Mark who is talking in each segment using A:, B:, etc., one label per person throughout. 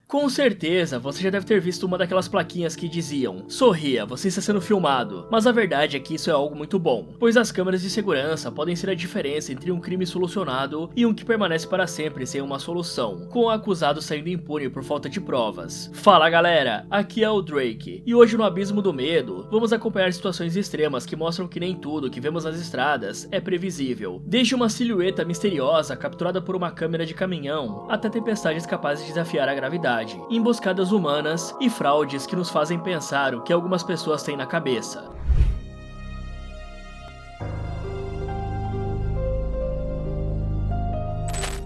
A: Com certeza, você já deve ter visto uma daquelas plaquinhas que diziam: sorria, você está sendo filmado. Mas a verdade é que isso é algo muito bom, pois as câmeras de segurança podem ser a diferença entre um crime solucionado e um que permanece para sempre sem uma solução, com o acusado saindo impune por falta de provas. Fala galera, aqui é o Drake, e hoje no Abismo do Medo, vamos acompanhar situações extremas que mostram que nem tudo que vemos nas estradas é previsível. Desde uma silhueta misteriosa capturada por uma câmera de caminhão, até tempestades capazes de desafiar a gravidade, emboscadas humanas e fraudes que nos fazem pensar o que algumas pessoas têm na cabeça.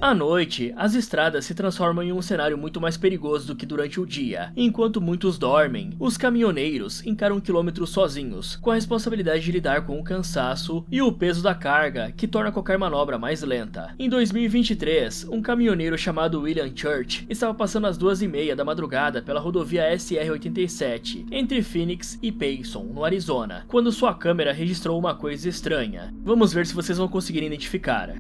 A: À noite, as estradas se transformam em um cenário muito mais perigoso do que durante o dia. Enquanto muitos dormem, os caminhoneiros encaram quilômetros sozinhos, com a responsabilidade de lidar com o cansaço e o peso da carga, que torna qualquer manobra mais lenta. Em 2023, um caminhoneiro chamado William Church estava passando às 2h30 da madrugada pela rodovia SR-87, entre Phoenix e Payson, no Arizona, quando sua câmera registrou uma coisa estranha. Vamos ver se vocês vão conseguir identificar.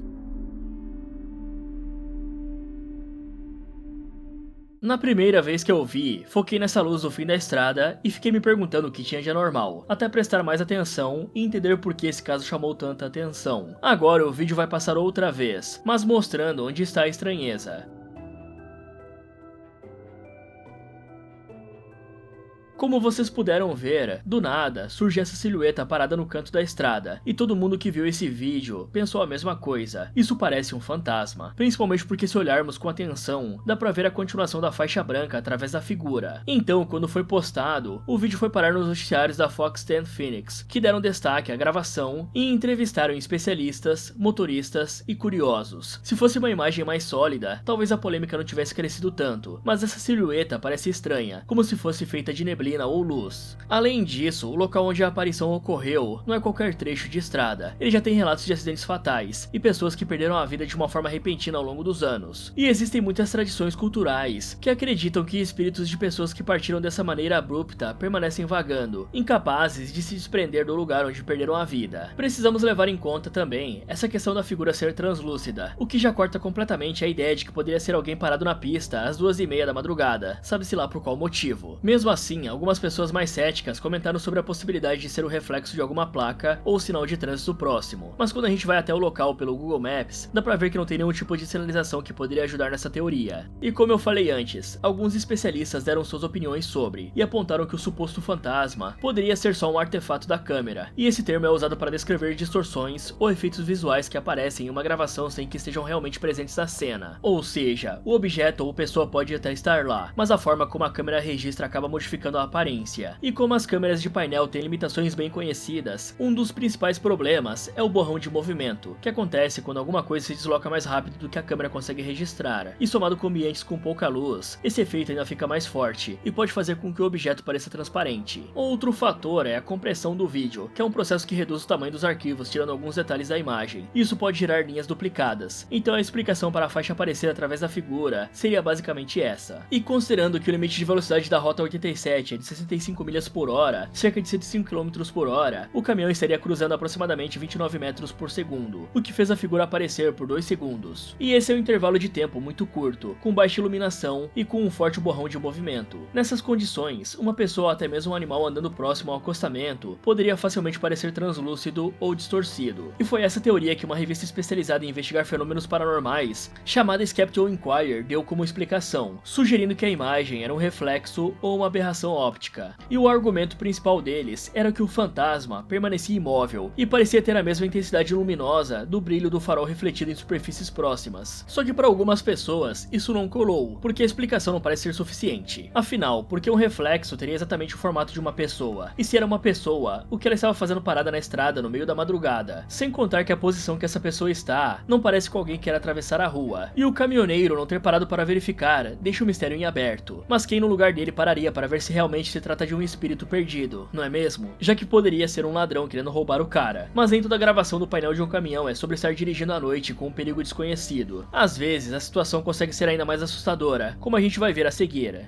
A: Na primeira vez que eu vi, foquei nessa luz no fim da estrada e fiquei me perguntando o que tinha de anormal, até prestar mais atenção e entender por que esse caso chamou tanta atenção. Agora o vídeo vai passar outra vez, mas mostrando onde está a estranheza. Como vocês puderam ver, do nada surge essa silhueta parada no canto da estrada, e todo mundo que viu esse vídeo pensou a mesma coisa: isso parece um fantasma, principalmente porque se olharmos com atenção, dá pra ver a continuação da faixa branca através da figura. Então, quando foi postado, o vídeo foi parar nos noticiários da Fox 10 Phoenix, que deram destaque à gravação e entrevistaram especialistas, motoristas e curiosos. Se fosse uma imagem mais sólida, talvez a polêmica não tivesse crescido tanto, mas essa silhueta parece estranha, como se fosse feita de neblina ou luz. Além disso, o local onde a aparição ocorreu não é qualquer trecho de estrada. Ele já tem relatos de acidentes fatais e pessoas que perderam a vida de uma forma repentina ao longo dos anos. E existem muitas tradições culturais que acreditam que espíritos de pessoas que partiram dessa maneira abrupta permanecem vagando, incapazes de se desprender do lugar onde perderam a vida. Precisamos levar em conta também essa questão da figura ser translúcida, o que já corta completamente a ideia de que poderia ser alguém parado na pista às 2h30 da madrugada, sabe-se lá por qual motivo. Mesmo assim, algumas pessoas mais céticas comentaram sobre a possibilidade de ser o reflexo de alguma placa ou sinal de trânsito próximo, mas quando a gente vai até o local pelo Google Maps, dá pra ver que não tem nenhum tipo de sinalização que poderia ajudar nessa teoria. E como eu falei antes, alguns especialistas deram suas opiniões sobre, e apontaram que o suposto fantasma poderia ser só um artefato da câmera, e esse termo é usado para descrever distorções ou efeitos visuais que aparecem em uma gravação sem que estejam realmente presentes na cena. Ou seja, o objeto ou pessoa pode até estar lá, mas a forma como a câmera registra acaba modificando a aparência. E como as câmeras de painel têm limitações bem conhecidas, um dos principais problemas é o borrão de movimento, que acontece quando alguma coisa se desloca mais rápido do que a câmera consegue registrar. E somado com ambientes com pouca luz, esse efeito ainda fica mais forte e pode fazer com que o objeto pareça transparente. Outro fator é a compressão do vídeo, que é um processo que reduz o tamanho dos arquivos, tirando alguns detalhes da imagem. Isso pode gerar linhas duplicadas. Então a explicação para a faixa aparecer através da figura seria basicamente essa. E considerando que o limite de velocidade da Rota 87 é de 65 milhas por hora, cerca de 105 km por hora, o caminhão estaria cruzando aproximadamente 29 metros por segundo, o que fez a figura aparecer por 2 segundos. E esse é um intervalo de tempo muito curto, com baixa iluminação e com um forte borrão de movimento. Nessas condições, uma pessoa ou até mesmo um animal andando próximo ao acostamento poderia facilmente parecer translúcido ou distorcido. E foi essa teoria que uma revista especializada em investigar fenômenos paranormais, chamada Skeptical Inquirer, deu como explicação, sugerindo que a imagem era um reflexo ou uma aberração óptica. E o argumento principal deles era que o fantasma permanecia imóvel e parecia ter a mesma intensidade luminosa do brilho do farol refletido em superfícies próximas. Só que para algumas pessoas isso não colou, porque a explicação não parece ser suficiente. Afinal, porque um reflexo teria exatamente o formato de uma pessoa? E se era uma pessoa, o que ela estava fazendo parada na estrada no meio da madrugada? Sem contar que a posição que essa pessoa está não parece com alguém que quer atravessar a rua. E o caminhoneiro não ter parado para verificar deixa o mistério em aberto. Mas quem no lugar dele pararia para ver se realmente se trata de um espírito perdido, não é mesmo? Já que poderia ser um ladrão querendo roubar o cara. Mas nem toda a gravação do painel de um caminhão é sobre estar dirigindo à noite com um perigo desconhecido. Às vezes, a situação consegue ser ainda mais assustadora, como a gente vai ver a seguir.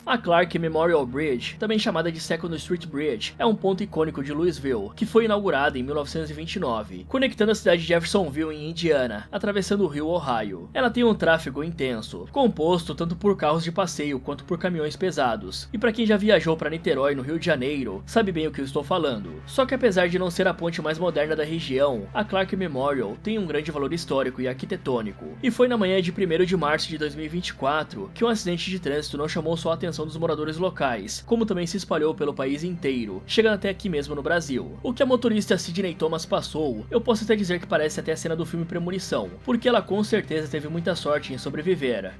A: A Clark Memorial Bridge, também chamada de Second Street Bridge, é um ponto icônico de Louisville, que foi inaugurada em 1929, conectando a cidade de Jeffersonville em Indiana, atravessando o rio Ohio. Ela tem um tráfego intenso, composto tanto por carros de passeio quanto por caminhões pesados, e para quem já viajou para Niterói, no Rio de Janeiro, sabe bem o que eu estou falando. Só que apesar de não ser a ponte mais moderna da região, a Clark Memorial tem um grande valor histórico e arquitetônico. E foi na manhã de 1º de março de 2024 que um acidente de trânsito não chamou só a atenção dos moradores locais, como também se espalhou pelo país inteiro, chegando até aqui mesmo no Brasil. O que a motorista Sidney Thomas passou, eu posso até dizer que parece até a cena do filme Premonição, porque ela com certeza teve muita sorte em sobreviver.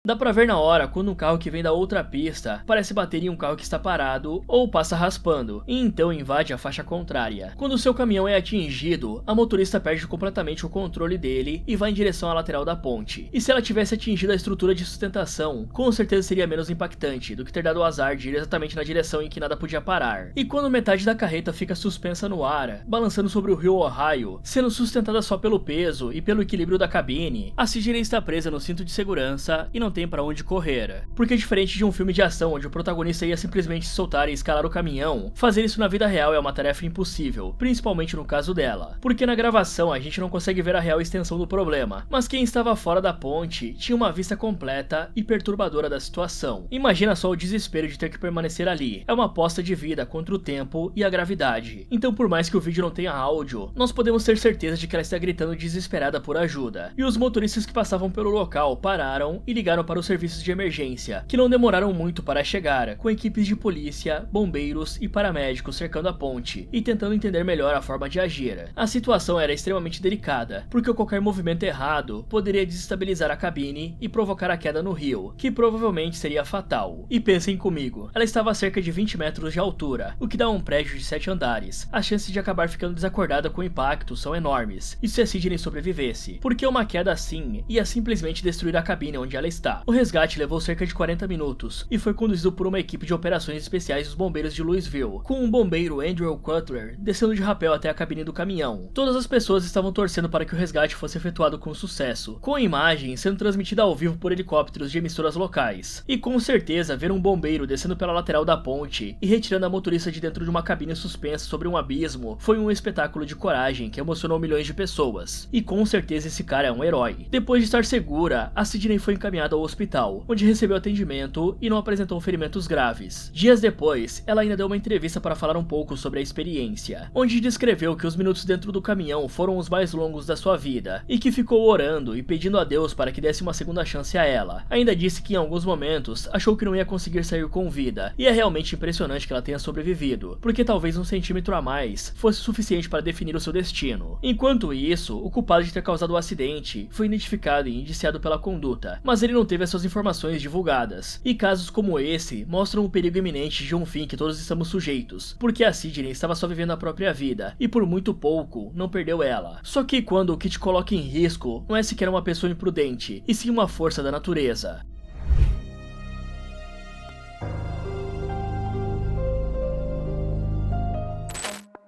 A: Dá pra ver na hora quando um carro que vem da outra pista parece bater em um carro que está parado ou passa raspando, e então invade a faixa contrária. Quando o seu caminhão é atingido, a motorista perde completamente o controle dele e vai em direção à lateral da ponte. E se ela tivesse atingido a estrutura de sustentação, com certeza seria menos impactante do que ter dado o azar de ir exatamente na direção em que nada podia parar. E quando metade da carreta fica suspensa no ar, balançando sobre o rio Ohio, sendo sustentada só pelo peso e pelo equilíbrio da cabine, a Sidney está presa no cinto de segurança e não tem para onde correr. Porque diferente de um filme de ação onde o protagonista ia simplesmente se soltar e escalar o caminhão, fazer isso na vida real é uma tarefa impossível, principalmente no caso dela. Porque na gravação a gente não consegue ver a real extensão do problema, mas quem estava fora da ponte tinha uma vista completa e perturbadora da situação. Imagina só o desespero de ter que permanecer ali. É uma aposta de vida contra o tempo e a gravidade. Então por mais que o vídeo não tenha áudio, nós podemos ter certeza de que ela está gritando desesperada por ajuda. E os motoristas que passavam pelo local pararam e ligaram para os serviços de emergência, que não demoraram muito para chegar, com equipes de polícia, bombeiros e paramédicos cercando a ponte e tentando entender melhor a forma de agir. A situação era extremamente delicada, porque qualquer movimento errado poderia desestabilizar a cabine e provocar a queda no rio, que provavelmente seria fatal. E pensem comigo, ela estava a cerca de 20 metros de altura, o que dá um prédio de 7 andares. As chances de acabar ficando desacordada com o impacto são enormes, e se a Sidney sobrevivesse, porque uma queda assim ia simplesmente destruir a cabine onde ela está. O resgate levou cerca de 40 minutos e foi conduzido por uma equipe de operações especiais dos bombeiros de Louisville, com um bombeiro, Andrew Cutler, descendo de rapel até a cabine do caminhão. Todas as pessoas estavam torcendo para que o resgate fosse efetuado com sucesso, com a imagem sendo transmitida ao vivo por helicópteros de emissoras locais. E com certeza ver um bombeiro descendo pela lateral da ponte e retirando a motorista de dentro de uma cabine suspensa sobre um abismo foi um espetáculo de coragem que emocionou milhões de pessoas. E com certeza esse cara é um herói. Depois de estar segura, a Sidney foi encaminhada ao hospital, onde recebeu atendimento e não apresentou ferimentos graves. Dias depois, ela ainda deu uma entrevista para falar um pouco sobre a experiência, onde descreveu que os minutos dentro do caminhão foram os mais longos da sua vida, e que ficou orando e pedindo a Deus para que desse uma segunda chance a ela. Ainda disse que em alguns momentos achou que não ia conseguir sair com vida, e é realmente impressionante que ela tenha sobrevivido, porque talvez um centímetro a mais fosse suficiente para definir o seu destino. Enquanto isso, o culpado de ter causado o acidente foi identificado e indiciado pela conduta, mas ele não teve essas informações divulgadas. E casos como esse mostram o perigo iminente de um fim que todos estamos sujeitos, porque a Sidney estava só vivendo a própria vida, e por muito pouco não perdeu ela. Só que quando o que te coloca em risco não é sequer uma pessoa imprudente, e sim uma força da natureza.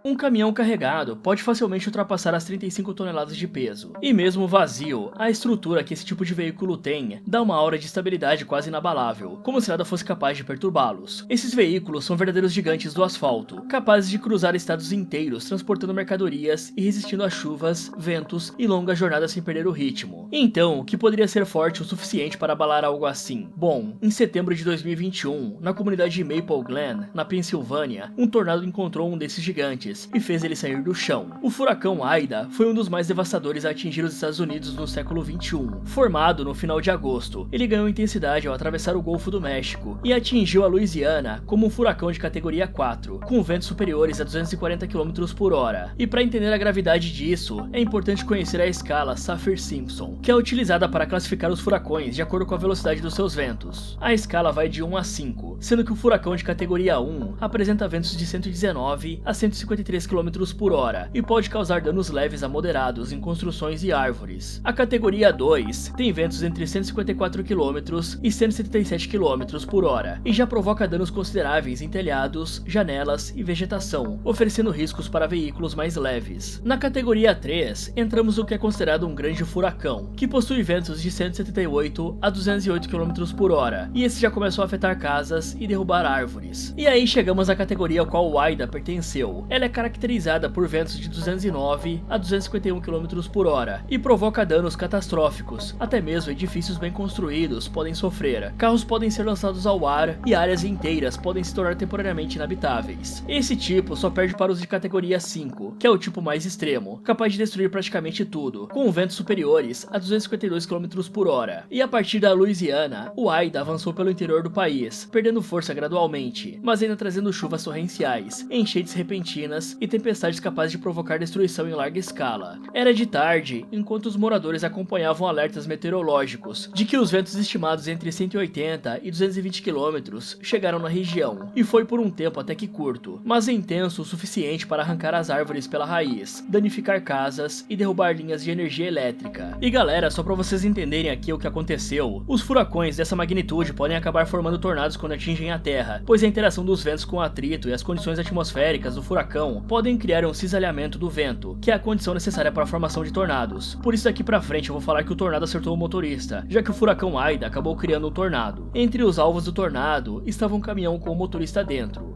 A: Um caminhão carregado pode facilmente ultrapassar as 35 toneladas de peso. E mesmo vazio, a estrutura que esse tipo de veículo tem dá uma aura de estabilidade quase inabalável, como se nada fosse capaz de perturbá-los. Esses veículos são verdadeiros gigantes do asfalto, capazes de cruzar estados inteiros transportando mercadorias e resistindo a chuvas, ventos e longas jornadas sem perder o ritmo. Então, o que poderia ser forte o suficiente para abalar algo assim? Bom, em setembro de 2021, na comunidade de Maple Glen, na Pensilvânia, um tornado encontrou um desses gigantes e fez ele sair do chão. O furacão Aida foi um dos mais devastadores a atingir os Estados Unidos no século XXI. Formado no final de agosto, ele ganhou intensidade ao atravessar o Golfo do México e atingiu a Louisiana como um furacão de categoria 4, com ventos superiores a 240 km por hora. E para entender a gravidade disso, é importante conhecer a escala Saffir-Simpson, que é utilizada para classificar os furacões de acordo com a velocidade dos seus ventos. A escala vai de 1 a 5, sendo que o furacão de categoria 1 apresenta ventos de 119 a 154 53 km por hora e pode causar danos leves a moderados em construções e árvores. A categoria 2 tem ventos entre 154 km e 177 km por hora e já provoca danos consideráveis em telhados, janelas e vegetação, oferecendo riscos para veículos mais leves. Na categoria 3, entramos no que é considerado um grande furacão, que possui ventos de 178 a 208 km por hora, e esse já começou a afetar casas e derrubar árvores. E aí chegamos à categoria ao qual o Aida pertenceu. Ela é caracterizada por ventos de 209 a 251 km por hora e provoca danos catastróficos. Até mesmo edifícios bem construídos podem sofrer, carros podem ser lançados ao ar e áreas inteiras podem se tornar temporariamente inabitáveis. Esse tipo só perde para os de categoria 5, que é o tipo mais extremo, capaz de destruir praticamente tudo, com ventos superiores a 252 km por hora. E a partir da Louisiana, o Aida avançou pelo interior do país, perdendo força gradualmente, mas ainda trazendo chuvas torrenciais, enchentes repentinas e tempestades capazes de provocar destruição em larga escala. Era de tarde, enquanto os moradores acompanhavam alertas meteorológicos de que os ventos estimados entre 180 e 220 km chegaram na região, e foi por um tempo até que curto, mas intenso o suficiente para arrancar as árvores pela raiz, danificar casas e derrubar linhas de energia elétrica. E galera, só pra vocês entenderem aqui o que aconteceu, os furacões dessa magnitude podem acabar formando tornados quando atingem a Terra, pois a interação dos ventos com o atrito e as condições atmosféricas do furacão podem criar um cisalhamento do vento, que é a condição necessária para a formação de tornados. Por isso daqui pra frente eu vou falar que o tornado acertou o motorista, já que o furacão Aida acabou criando um tornado. Entre os alvos do tornado estava um caminhão com o motorista dentro.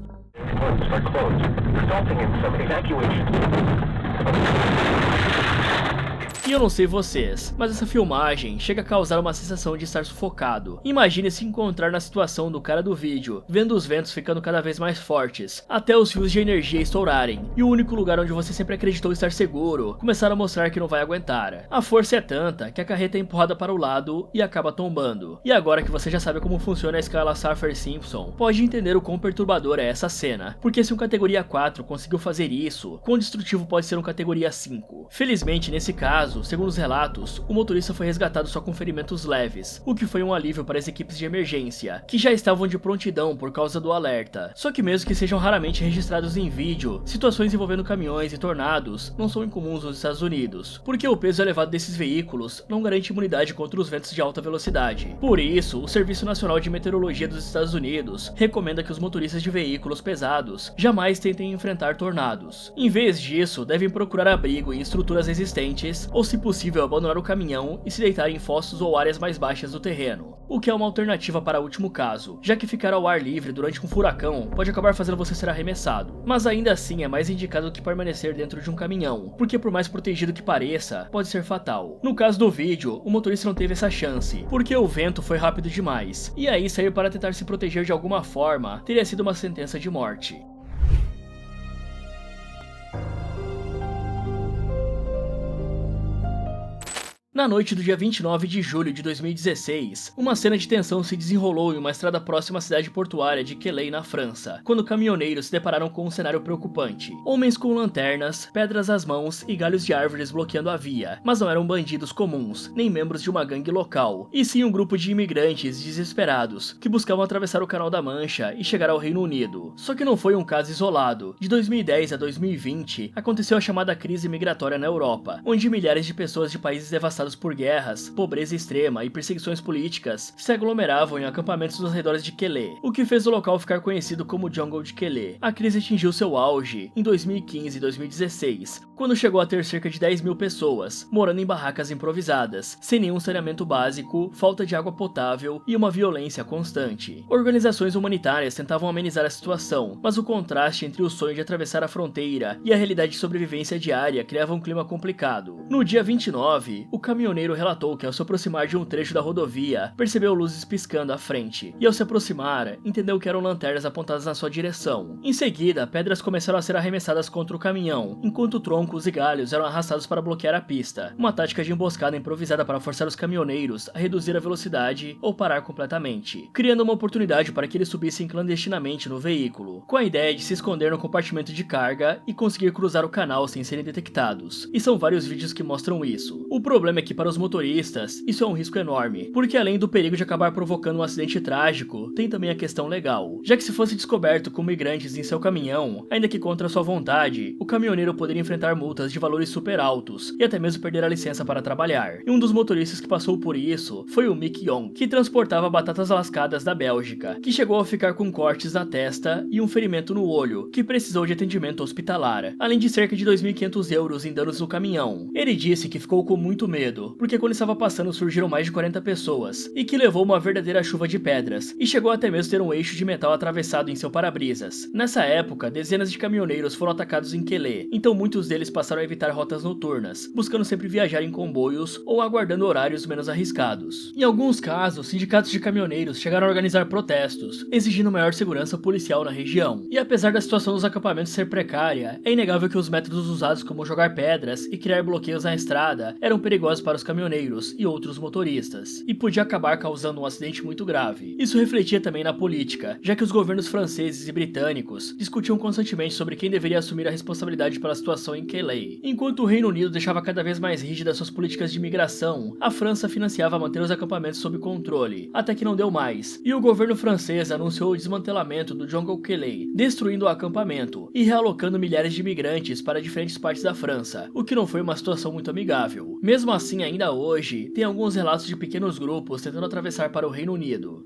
A: E eu não sei vocês, mas essa filmagem chega a causar uma sensação de estar sufocado. Imagine se encontrar na situação do cara do vídeo, vendo os ventos ficando cada vez mais fortes, até os fios de energia estourarem, e o único lugar onde você sempre acreditou estar seguro começar a mostrar que não vai aguentar. A força é tanta que a carreta é empurrada para o lado e acaba tombando. E agora que você já sabe como funciona a escala Saffir-Simpson, pode entender o quão perturbadora é essa cena, porque se um categoria 4 conseguiu fazer isso, quão destrutivo pode ser um categoria 5? Felizmente nesse caso, segundo os relatos, o motorista foi resgatado só com ferimentos leves, o que foi um alívio para as equipes de emergência, que já estavam de prontidão por causa do alerta. Só que mesmo que sejam raramente registrados em vídeo, situações envolvendo caminhões e tornados não são incomuns nos Estados Unidos, porque o peso elevado desses veículos não garante imunidade contra os ventos de alta velocidade. Por isso, o Serviço Nacional de Meteorologia dos Estados Unidos recomenda que os motoristas de veículos pesados jamais tentem enfrentar tornados. Em vez disso, devem procurar abrigo em estruturas resistentes ou, se possível, abandonar o caminhão e se deitar em fossos ou áreas mais baixas do terreno, o que é uma alternativa para o último caso, já que ficar ao ar livre durante um furacão pode acabar fazendo você ser arremessado, mas ainda assim é mais indicado do que permanecer dentro de um caminhão, porque por mais protegido que pareça, pode ser fatal. No caso do vídeo, o motorista não teve essa chance, porque o vento foi rápido demais, e aí sair para tentar se proteger de alguma forma teria sido uma sentença de morte. Na noite do dia 29 de julho de 2016, uma cena de tensão se desenrolou em uma estrada próxima à cidade portuária de Calais, na França, quando caminhoneiros se depararam com um cenário preocupante. Homens com lanternas, pedras às mãos e galhos de árvores bloqueando a via, mas não eram bandidos comuns, nem membros de uma gangue local, e sim um grupo de imigrantes desesperados, que buscavam atravessar o Canal da Mancha e chegar ao Reino Unido. Só que não foi um caso isolado. De 2010 a 2020, aconteceu a chamada crise migratória na Europa, onde milhares de pessoas de países devastados por guerras, pobreza extrema e perseguições políticas se aglomeravam em acampamentos nos arredores de Calais, o que fez o local ficar conhecido como Jungle de Calais. A crise atingiu seu auge em 2015 e 2016, quando chegou a ter cerca de 10 mil pessoas, morando em barracas improvisadas, sem nenhum saneamento básico, falta de água potável e uma violência constante. Organizações humanitárias tentavam amenizar a situação, mas o contraste entre o sonho de atravessar a fronteira e a realidade de sobrevivência diária criava um clima complicado. No dia 29, o caminhoneiro relatou que ao se aproximar de um trecho da rodovia, percebeu luzes piscando à frente, e ao se aproximar, entendeu que eram lanternas apontadas na sua direção. Em seguida, pedras começaram a ser arremessadas contra o caminhão, enquanto troncos e galhos eram arrastados para bloquear a pista, uma tática de emboscada improvisada para forçar os caminhoneiros a reduzir a velocidade ou parar completamente, criando uma oportunidade para que eles subissem clandestinamente no veículo, com a ideia de se esconder no compartimento de carga e conseguir cruzar o canal sem serem detectados, e são vários vídeos que mostram isso. O problema é que para os motoristas isso é um risco enorme, porque além do perigo de acabar provocando um acidente trágico, tem também a questão legal, já que se fosse descoberto com migrantes em seu caminhão, ainda que contra sua vontade, o caminhoneiro poderia enfrentar multas de valores super altos e até mesmo perder a licença para trabalhar. E um dos motoristas que passou por isso foi o Mick Young, que transportava batatas lascadas da Bélgica, que chegou a ficar com cortes na testa e um ferimento no olho, que precisou de atendimento hospitalar, além de cerca de 2.500 euros em danos no caminhão. Ele disse que ficou com muito medo, porque quando estava passando surgiram mais de 40 pessoas, e que levou uma verdadeira chuva de pedras, e chegou até mesmo ter um eixo de metal atravessado em seu para-brisas. Nessa época, dezenas de caminhoneiros foram atacados em Quelé, então muitos deles passaram a evitar rotas noturnas, buscando sempre viajar em comboios ou aguardando horários menos arriscados. Em alguns casos, sindicatos de caminhoneiros chegaram a organizar protestos, exigindo maior segurança policial na região. E apesar da situação dos acampamentos ser precária, é inegável que os métodos usados como jogar pedras e criar bloqueios na estrada eram perigosos para os caminhoneiros e outros motoristas, e podia acabar causando um acidente muito grave. Isso refletia também na política, já que os governos franceses e britânicos discutiam constantemente sobre quem deveria assumir a responsabilidade pela situação em Calais. Enquanto o Reino Unido deixava cada vez mais rígidas suas políticas de imigração, a França financiava manter os acampamentos sob controle, até que não deu mais, e o governo francês anunciou o desmantelamento do Jungle Calais, destruindo o acampamento e realocando milhares de imigrantes para diferentes partes da França, o que não foi uma situação muito amigável. Mesmo assim, ainda hoje, tem alguns relatos de pequenos grupos tentando atravessar para o Reino Unido.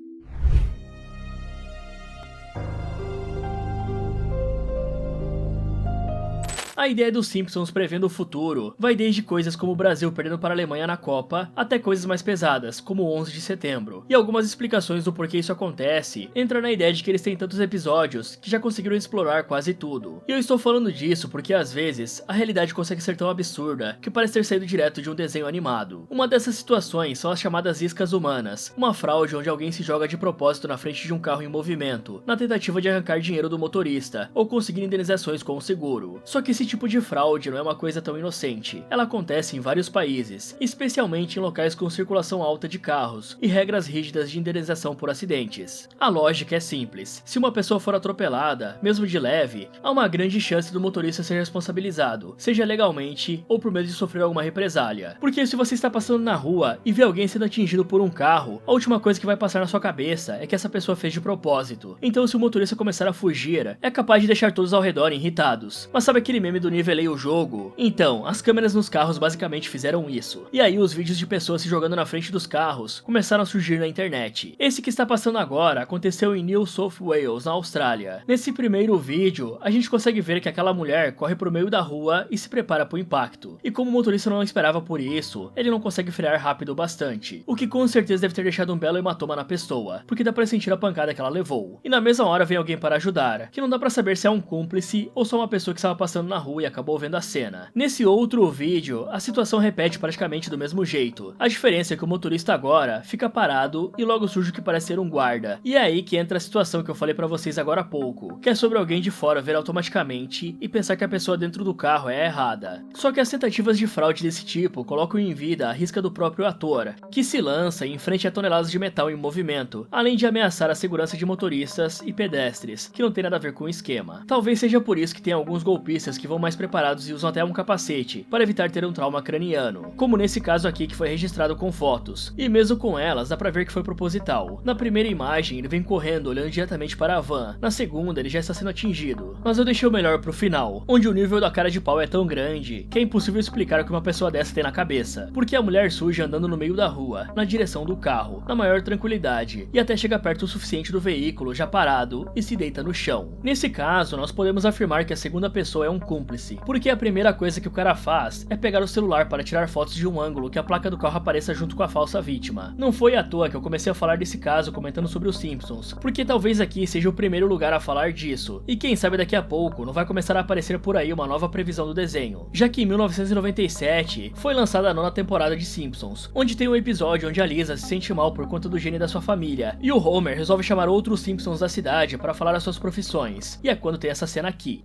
A: A ideia dos Simpsons prevendo o futuro vai desde coisas como o Brasil perdendo para a Alemanha na Copa, até coisas mais pesadas, como o 11 de setembro. E algumas explicações do porquê isso acontece entram na ideia de que eles têm tantos episódios que já conseguiram explorar quase tudo. E eu estou falando disso porque às vezes a realidade consegue ser tão absurda que parece ter saído direto de um desenho animado. Uma dessas situações são as chamadas iscas humanas, uma fraude onde alguém se joga de propósito na frente de um carro em movimento, na tentativa de arrancar dinheiro do motorista ou conseguir indenizações com o seguro. Só que esse tipo de fraude não é uma coisa tão inocente. Ela acontece em vários países, especialmente em locais com circulação alta de carros e regras rígidas de indenização por acidentes. A lógica é simples. Se uma pessoa for atropelada, mesmo de leve, há uma grande chance do motorista ser responsabilizado, seja legalmente ou por medo de sofrer alguma represália. Porque se você está passando na rua e vê alguém sendo atingido por um carro, a última coisa que vai passar na sua cabeça é que essa pessoa fez de propósito. Então se o motorista começar a fugir, é capaz de deixar todos ao redor irritados. Mas sabe aquele meme do nivelei o jogo? Então, as câmeras nos carros basicamente fizeram isso. E aí os vídeos de pessoas se jogando na frente dos carros começaram a surgir na internet. Esse que está passando agora aconteceu em New South Wales, na Austrália. Nesse primeiro vídeo, a gente consegue ver que aquela mulher corre pro meio da rua e se prepara pro impacto. E como o motorista não esperava por isso, ele não consegue frear rápido o bastante, o que com certeza deve ter deixado um belo hematoma na pessoa, porque dá pra sentir a pancada que ela levou. E na mesma hora vem alguém para ajudar, que não dá pra saber se é um cúmplice ou só uma pessoa que estava passando na rua e acabou vendo a cena. Nesse outro vídeo, a situação repete praticamente do mesmo jeito. A diferença é que o motorista agora fica parado e logo surge o que parece ser um guarda. E é aí que entra a situação que eu falei pra vocês agora há pouco, que é sobre alguém de fora ver automaticamente e pensar que a pessoa dentro do carro é errada. Só que as tentativas de fraude desse tipo colocam em vida a risca do próprio ator, que se lança em frente a toneladas de metal em movimento, além de ameaçar a segurança de motoristas e pedestres, que não tem nada a ver com o esquema. Talvez seja por isso que tem alguns golpistas que vão mais preparados e usam até um capacete, para evitar ter um trauma craniano, como nesse caso aqui que foi registrado com fotos, e mesmo com elas dá pra ver que foi proposital. Na primeira imagem ele vem correndo olhando diretamente para a van, na segunda ele já está sendo atingido, mas eu deixei o melhor pro final, onde o nível da cara de pau é tão grande que é impossível explicar o que uma pessoa dessa tem na cabeça, porque a mulher surge andando no meio da rua, na direção do carro, na maior tranquilidade, e até chega perto o suficiente do veículo já parado e se deita no chão. Nesse caso nós podemos afirmar que a segunda pessoa é um cúmplice, porque a primeira coisa que o cara faz é pegar o celular para tirar fotos de um ângulo que a placa do carro apareça junto com a falsa vítima. Não foi à toa que eu comecei a falar desse caso comentando sobre os Simpsons, porque talvez aqui seja o primeiro lugar a falar disso, e quem sabe daqui a pouco não vai começar a aparecer por aí uma nova previsão do desenho, já que em 1997 foi lançada a 9ª temporada de Simpsons, onde tem um episódio onde a Lisa se sente mal por conta do gene da sua família, e o Homer resolve chamar outros Simpsons da cidade para falar as suas profissões, e é quando tem essa cena aqui.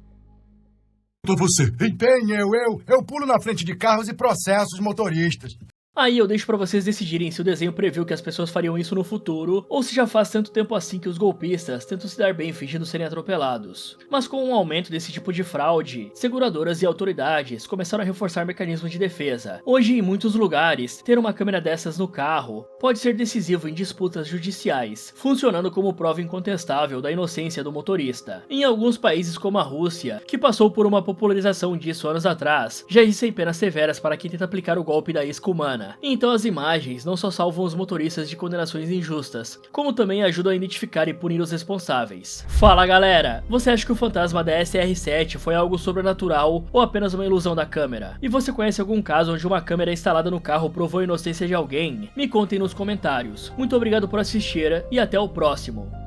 B: Você. Eu pulo na frente de carros e processo os motoristas.
A: Aí eu deixo pra vocês decidirem se o desenho previu que as pessoas fariam isso no futuro, ou se já faz tanto tempo assim que os golpistas tentam se dar bem fingindo serem atropelados. Mas com o aumento desse tipo de fraude, seguradoras e autoridades começaram a reforçar mecanismos de defesa. Hoje, em muitos lugares, ter uma câmera dessas no carro pode ser decisivo em disputas judiciais, funcionando como prova incontestável da inocência do motorista. Em alguns países como a Rússia, que passou por uma popularização disso anos atrás, já existem penas severas para quem tenta aplicar o golpe da isca humana. Então as imagens não só salvam os motoristas de condenações injustas, como também ajudam a identificar e punir os responsáveis. Fala galera, você acha que o fantasma da SR7 foi algo sobrenatural ou apenas uma ilusão da câmera? E você conhece algum caso onde uma câmera instalada no carro provou a inocência de alguém? Me contem nos comentários. Muito obrigado por assistir e até o próximo.